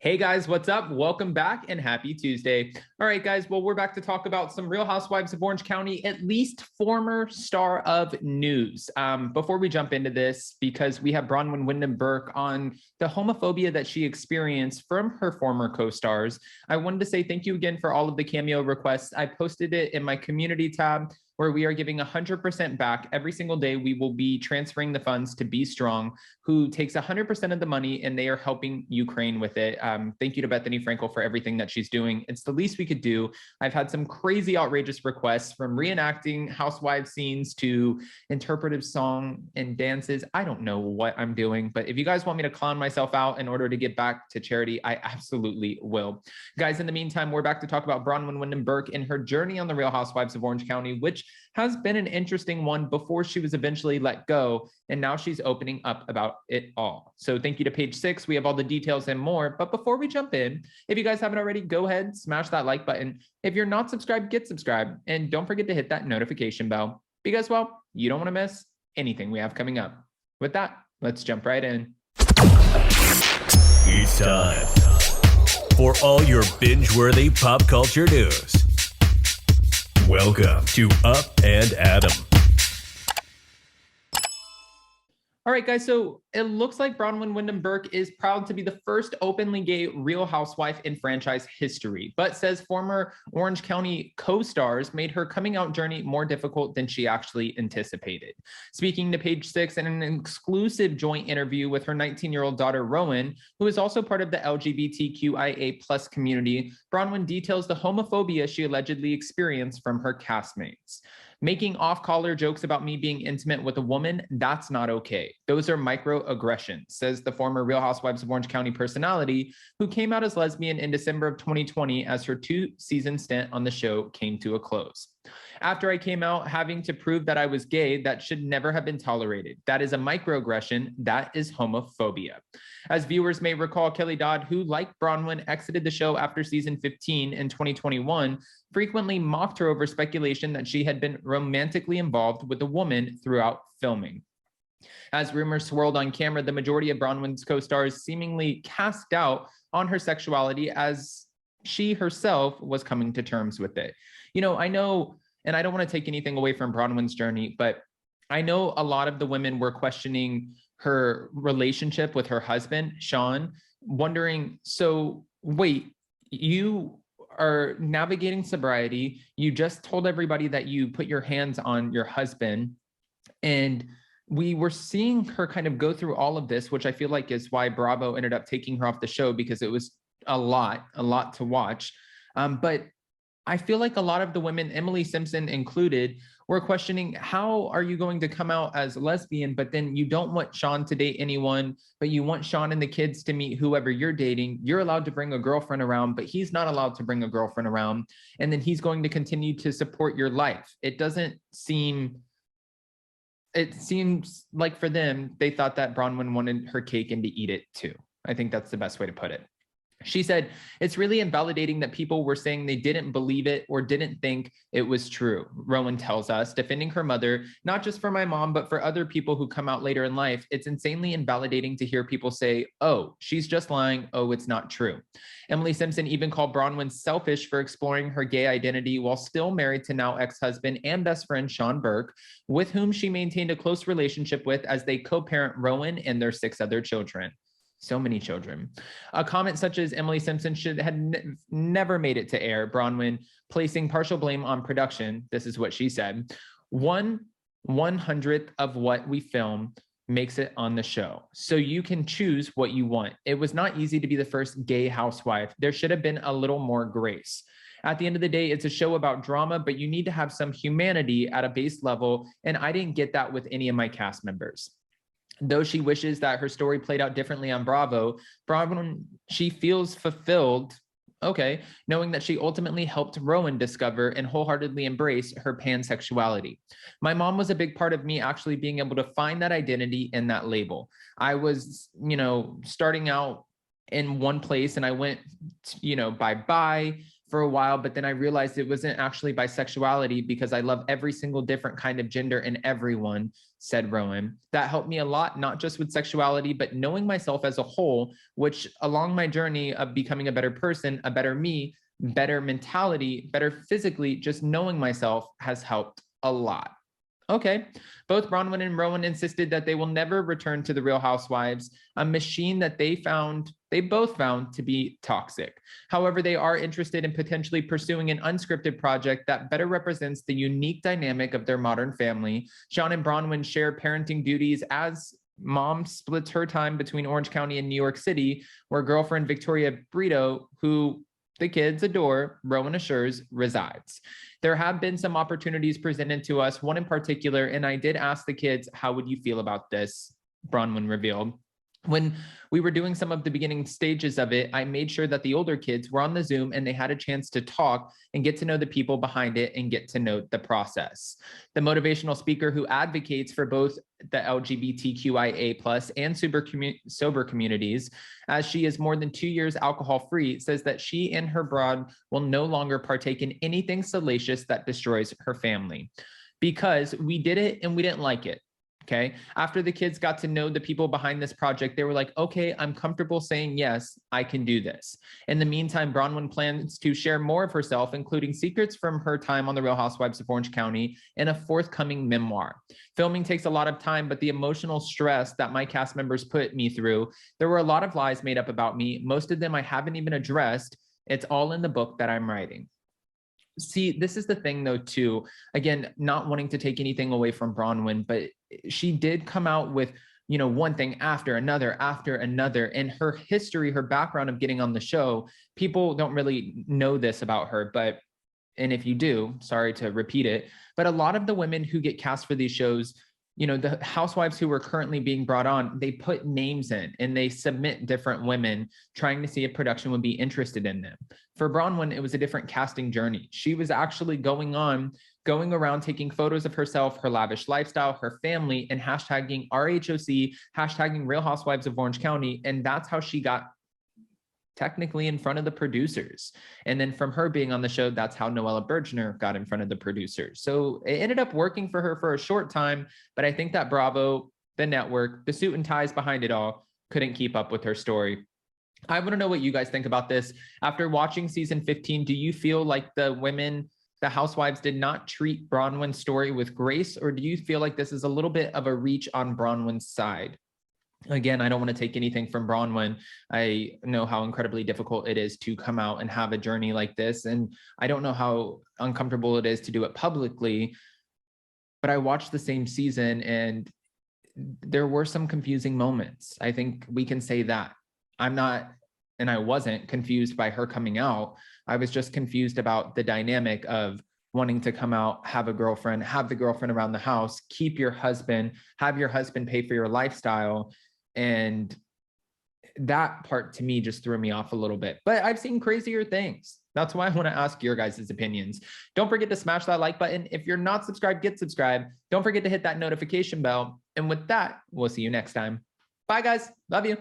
Hey guys, what's up? Welcome back and happy Tuesday. All right, guys. Well, we're back to talk about some Real Housewives of Orange County, at least former star of news. Before we jump into this, because we have Braunwyn Wyndham Burke on the homophobia that she experienced from her former co-stars, I wanted to say thank you again for all of the cameo requests. I posted it in my community tab, where we are giving 100% back every single day. We will be transferring the funds to Be Strong, who takes 100% of the money and they are helping Ukraine with it. Thank you to Bethany Frankel for everything that she's doing. It's the least we could do. I've had some crazy, outrageous requests, from reenacting housewife scenes to interpretive song and dances. I don't know what I'm doing, but if you guys want me to clown myself out in order to give back to charity, I absolutely will. Guys, in the meantime, we're back to talk about Braunwyn Wyndham Burke and her journey on the Real Housewives of Orange County, which has been an interesting one before she was eventually let go, and now she's opening up about it all. So thank you to page 6. We have all the details and more. But before we jump in, if you guys haven't already, go ahead, smash that like button. If you're not subscribed, get subscribed, and don't forget to hit that notification bell, because, well, you don't want to miss anything we have coming up. With that, let's jump right in. It's time for all your binge-worthy pop culture news. Welcome to Up and Adam. All right, guys, so it looks like Braunwyn Wyndham Burke is proud to be the first openly gay Real Housewife in franchise history, but says former Orange County co-stars made her coming out journey more difficult than she actually anticipated. Speaking to page 6 in an exclusive joint interview with her 19-year-old daughter, Rowan, who is also part of the LGBTQIA+ community, Braunwyn details the homophobia she allegedly experienced from her castmates. Making off-color jokes about me being intimate with a woman, that's not okay. Those are microaggressions, says the former Real Housewives of Orange County personality, who came out as lesbian in December of 2020 as her 2-season stint on the show came to a close. After I came out, having to prove that I was gay, that should never have been tolerated. That is a microaggression. That is homophobia. As viewers may recall, Kelly Dodd, who, like Braunwyn, exited the show after season 15 in 2021, frequently mocked her over speculation that she had been romantically involved with a woman throughout filming. As rumors swirled on camera, the majority of Braunwyn's co-stars seemingly cast doubt on her sexuality, as she herself was coming to terms with it. You know, I know, and I don't want to take anything away from Braunwyn's journey, but I know a lot of the women were questioning her relationship with her husband, Sean, wondering, so wait, you are navigating sobriety. You just told everybody that you put your hands on your husband, and we were seeing her kind of go through all of this, which I feel like is why Bravo ended up taking her off the show, because it was a lot to watch. But I feel like a lot of the women, Emily Simpson included, were questioning, how are you going to come out as lesbian, but then you don't want Sean to date anyone, but you want Sean and the kids to meet whoever you're dating. You're allowed to bring a girlfriend around, but he's not allowed to bring a girlfriend around. And then he's going to continue to support your life. It seems like for them, they thought that Braunwyn wanted her cake and to eat it too. I think that's the best way to put it. She said, it's really invalidating that people were saying they didn't believe it or didn't think it was true. Rowan tells us, defending her mother, not just for my mom, but for other people who come out later in life. It's insanely invalidating to hear people say, oh, she's just lying. Oh, it's not true. Emily Simpson even called Braunwyn selfish for exploring her gay identity while still married to now ex-husband and best friend Sean Burke, with whom she maintained a close relationship with as they co-parent Rowan and their 6 other children. So many children. A comment such as Emily Simpson should have never made it to air, Braunwyn placing partial blame on production. This is what she said. 1/100th of what we film makes it on the show. So you can choose what you want. It was not easy to be the first gay housewife. There should have been a little more grace. At the end of the day, it's a show about drama, but you need to have some humanity at a base level. And I didn't get that with any of my cast members. Though she wishes that her story played out differently on Bravo, she feels fulfilled, knowing that she ultimately helped Rowan discover and wholeheartedly embrace her pansexuality. My mom was a big part of me actually being able to find that identity in that label. I was, starting out in one place, and I went, bi, for a while, but then I realized it wasn't actually bisexuality because I love every single different kind of gender in everyone, said Rowan. That helped me a lot, not just with sexuality, but knowing myself as a whole, which along my journey of becoming a better person, a better me, better mentality, better physically, just knowing myself has helped a lot. Okay. Both Braunwyn and Rowan insisted that they will never return to the Real Housewives, a machine that they both found to be toxic. However, they are interested in potentially pursuing an unscripted project that better represents the unique dynamic of their modern family. Sean and Braunwyn share parenting duties as mom splits her time between Orange County and New York City, where girlfriend Victoria Brito, who the kids adore, Rowan assures, resides. There have been some opportunities presented to us, one in particular, and I did ask the kids, how would you feel about this? Braunwyn revealed. When we were doing some of the beginning stages of it, I made sure that the older kids were on the Zoom and they had a chance to talk and get to know the people behind it and get to know the process. The motivational speaker who advocates for both the LGBTQIA+ and sober communities, as she is more than 2 years alcohol-free, says that she and her broad will no longer partake in anything salacious that destroys her family. Because we did it and we didn't like it. Okay. After the kids got to know the people behind this project, they were like, okay, I'm comfortable saying, yes, I can do this. In the meantime, Braunwyn plans to share more of herself, including secrets from her time on the Real Housewives of Orange County in a forthcoming memoir. Filming takes a lot of time, but the emotional stress that my cast members put me through, there were a lot of lies made up about me. Most of them I haven't even addressed. It's all in the book that I'm writing. See, this is the thing though, too, again, not wanting to take anything away from Braunwyn, but she did come out with, one thing after another, and her history, her background of getting on the show, people don't really know this about her, and if you do, sorry to repeat it, but a lot of the women who get cast for these shows, the housewives who are currently being brought on, they put names in and they submit different women trying to see if production would be interested in them. For Braunwyn, it was a different casting journey. She was actually going around taking photos of herself, her lavish lifestyle, her family, and hashtagging RHOC, hashtagging Real Housewives of Orange County. And that's how she got technically in front of the producers. And then from her being on the show, that's how Noella Bergner got in front of the producers. So it ended up working for her for a short time, but I think that Bravo, the network, the suit and ties behind it all, couldn't keep up with her story. I want to know what you guys think about this. After watching season 15, do you feel like the housewives did not treat Braunwyn's story with grace, or do you feel like this is a little bit of a reach on Braunwyn's side? Again, I don't want to take anything from Braunwyn. I know how incredibly difficult it is to come out and have a journey like this. And I don't know how uncomfortable it is to do it publicly, but I watched the same season and there were some confusing moments. I think we can say that. I wasn't confused by her coming out. I was just confused about the dynamic of wanting to come out, have a girlfriend, have the girlfriend around the house, keep your husband, have your husband pay for your lifestyle. And that part to me just threw me off a little bit, but I've seen crazier things. That's why I want to ask your guys' opinions. Don't forget to smash that like button. If you're not subscribed, get subscribed. Don't forget to hit that notification bell. And with that, we'll see you next time. Bye guys. Love you.